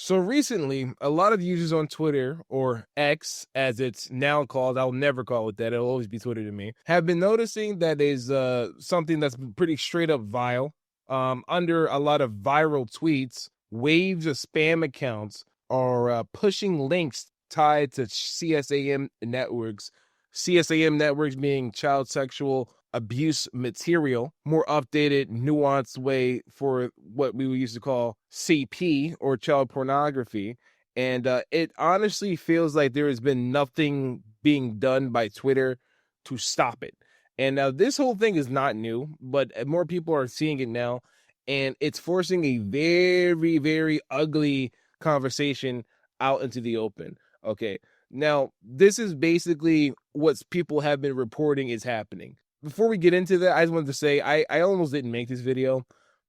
So recently, a lot of users on Twitter, or X as it's now called, I'll never call it that, it'll always be Twitter to me, have been noticing that is something that's been pretty straight up vile. Under a lot of viral tweets, waves of spam accounts are pushing links tied to CSAM networks, CSAM networks being child sexual abuse material, more updated, nuanced way for what we used to call CP or child pornography. And it honestly feels like there has been nothing being done by Twitter to stop it. And now this whole thing is not new, but more people are seeing it now. And it's forcing a very, very ugly conversation out into the open. Okay. Now, this is basically what people have been reporting is happening. Before we get into that, I just wanted to say I almost didn't make this video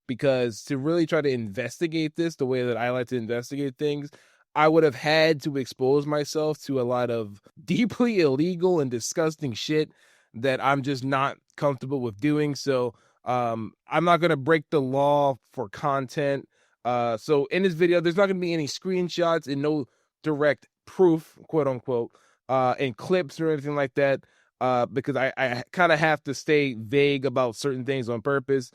because to really try to investigate this the way that I like to investigate things, I would have had to expose myself to a lot of deeply illegal and disgusting shit that I'm just not comfortable with doing. So I'm not going to break the law for content. So in this video, there's not going to be any screenshots and no direct proof, quote unquote, and clips or anything like that. Because I kind of have to stay vague about certain things on purpose,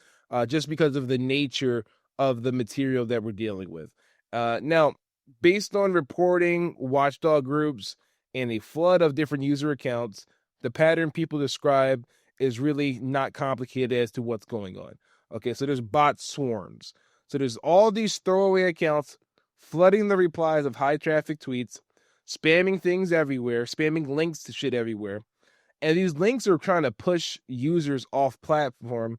just because of the nature of the material that we're dealing with. Now, based on reporting, watchdog groups, and a flood of different user accounts, the pattern people describe is really not complicated as to what's going on. Okay, so there's bot swarms. So there's all these throwaway accounts flooding the replies of high traffic tweets, spamming things everywhere, spamming links to shit everywhere. And these links are trying to push users off platform,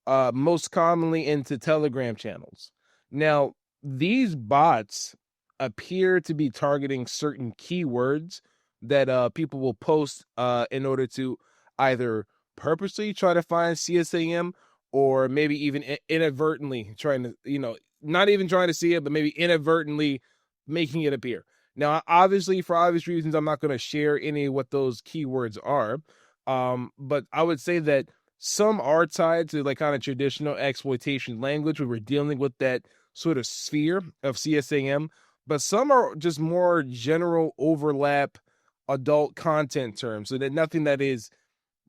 most commonly into Telegram channels. Now, these bots appear to be targeting certain keywords that people will post in order to either purposely try to find CSAM or maybe even inadvertently trying to, not even trying to see it, but maybe inadvertently making it appear. Now, obviously, for obvious reasons, I'm not going to share any of what those keywords are. But I would say that some are tied to like kind of traditional exploitation language where we're dealing with that sort of sphere of CSAM, but some are just more general overlap adult content terms. So that nothing that is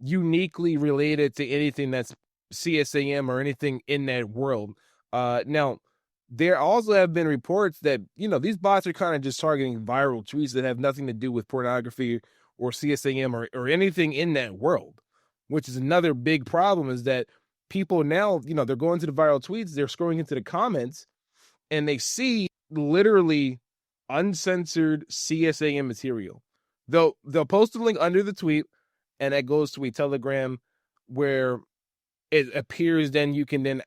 uniquely related to anything that's CSAM or anything in that world. Now, there also have been reports that, these bots are kind of just targeting viral tweets that have nothing to do with pornography or CSAM or anything in that world, which is another big problem is that people now, they're going to the viral tweets, they're scrolling into the comments, and they see literally uncensored CSAM material. They'll post a link under the tweet, and that goes to a Telegram where it appears then you can then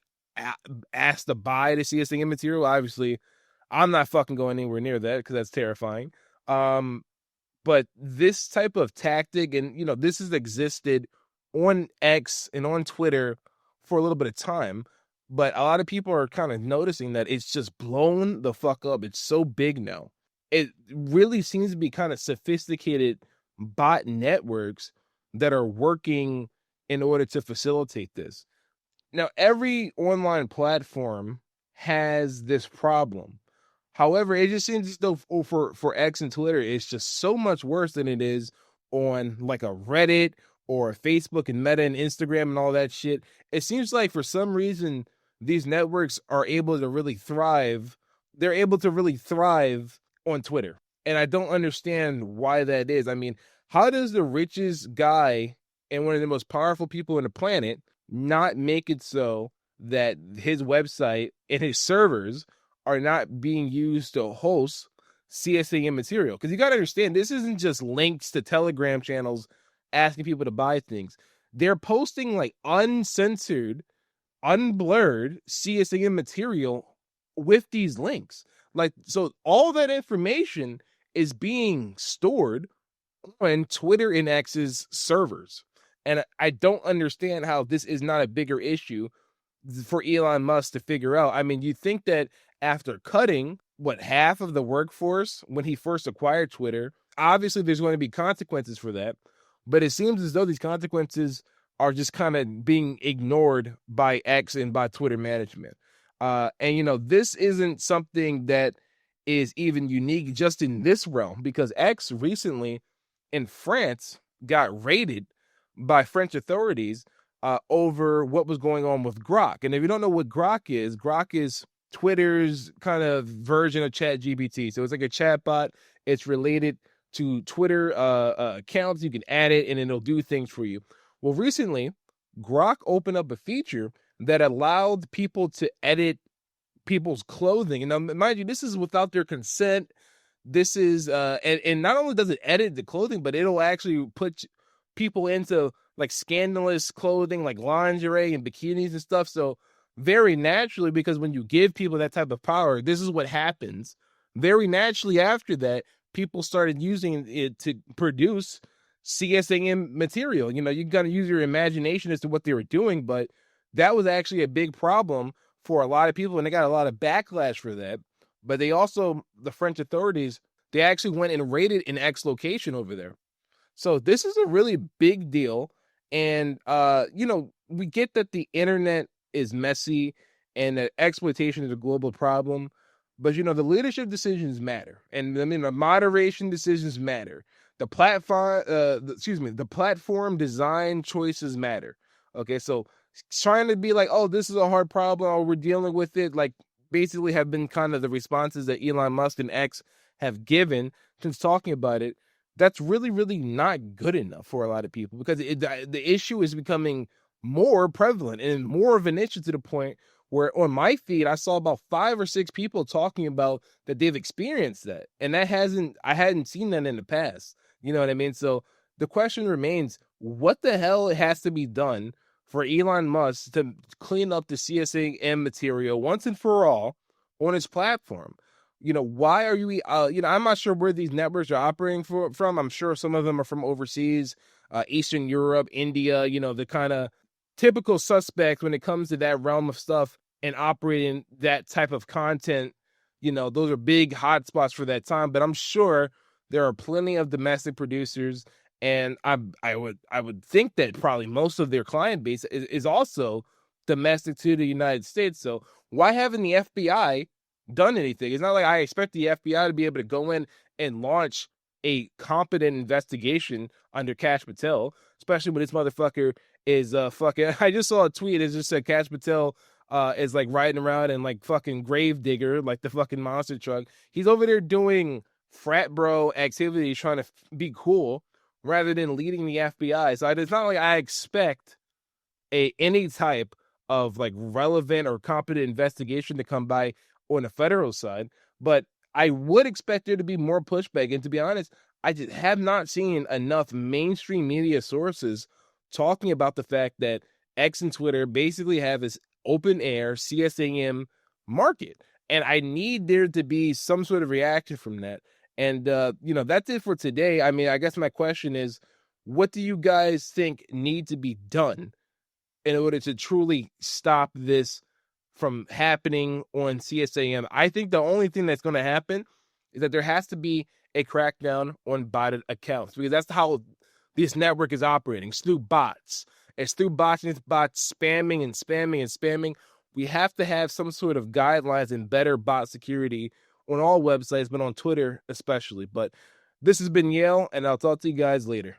ask to buy the CSAM material. Obviously, I'm not fucking going anywhere near that because that's terrifying. But this type of tactic, and this has existed on X and on Twitter for a little bit of time, but a lot of people are kind of noticing that it's just blown the fuck up. It's so big now. It really seems to be kind of sophisticated bot networks that are working in order to facilitate this. Now, every online platform has this problem. However, it just seems as though for X and Twitter, it's just so much worse than it is on like a Reddit or Facebook and Meta and Instagram and all that shit. It seems like for some reason, these networks are able to really thrive. They're able to really thrive on Twitter. And I don't understand why that is. I mean, how does the richest guy and one of the most powerful people on the planet not make it so that his website and his servers are not being used to host CSAM material? Because you got to understand, this isn't just links to Telegram channels asking people to buy things. They're posting like uncensored, unblurred CSAM material with these links. Like, so all that information is being stored on Twitter and X's servers. And I don't understand how this is not a bigger issue for Elon Musk to figure out. I mean, you think that after cutting half of the workforce when he first acquired Twitter, obviously there's going to be consequences for that. But it seems as though these consequences are just kind of being ignored by X and by Twitter management. And this isn't something that is even unique just in this realm, because X recently in France got raided by French authorities over what was going on with Grok. And if you don't know what Grok is Twitter's kind of version of ChatGPT. So it's like a chatbot. It's related to Twitter accounts. You can add it and it'll do things for you. Well, recently, Grok opened up a feature that allowed people to edit people's clothing. And mind you, this is without their consent. This is and not only does it edit the clothing, but it'll actually put people into like scandalous clothing, like lingerie and bikinis and stuff. So very naturally, because when you give people that type of power, this is what happens. Very naturally after that, people started using it to produce CSAM material. You got to use your imagination as to what they were doing, but that was actually a big problem for a lot of people, and they got a lot of backlash for that. But they also, the French authorities, they actually went and raided an X location over there. So this is a really big deal. And, we get that the internet is messy and that exploitation is a global problem. But, the leadership decisions matter. And I mean, the moderation decisions matter. The platform design choices matter. Okay, so trying to be like, oh, this is a hard problem, or we're dealing with it, like basically have been kind of the responses that Elon Musk and X have given since talking about it. That's really, really not good enough for a lot of people, because the issue is becoming more prevalent and more of an issue, to the point where on my feed, I saw about 5 or 6 people talking about that they've experienced that. And I hadn't seen that in the past. You know what I mean? So the question remains, what the hell has to be done for Elon Musk to clean up the CSAM material once and for all on his platform? Why are you, I'm not sure where these networks are operating from. I'm sure some of them are from overseas, Eastern Europe, India, the kind of typical suspects when it comes to that realm of stuff and operating that type of content. Those are big hotspots for that time, but I'm sure there are plenty of domestic producers. And I would think that probably most of their client base is also domestic to the United States. So why haven't the FBI done anything? It's not like I expect the FBI to be able to go in and launch a competent investigation under Kash Patel, especially when this motherfucker is fucking. I just saw a tweet. It just said Kash Patel is like riding around in like fucking Gravedigger, like the fucking monster truck. He's over there doing frat bro activities, trying to be cool, rather than leading the FBI. So it's not like I expect any type of like relevant or competent investigation to come by on the federal side, but I would expect there to be more pushback. And to be honest, I just have not seen enough mainstream media sources talking about the fact that X and Twitter basically have this open air CSAM market. And I need there to be some sort of reaction from that. And, that's it for today. I mean, I guess my question is, what do you guys think need to be done in order to truly stop this from happening on CSAM? I think the only thing that's going to happen is that there has to be a crackdown on botted accounts, because that's how this network is operating. It's through bots. It's through bots, and it's bots spamming and spamming and spamming. We have to have some sort of guidelines and better bot security on all websites, but on Twitter especially. But this has been Yale, and I'll talk to you guys later.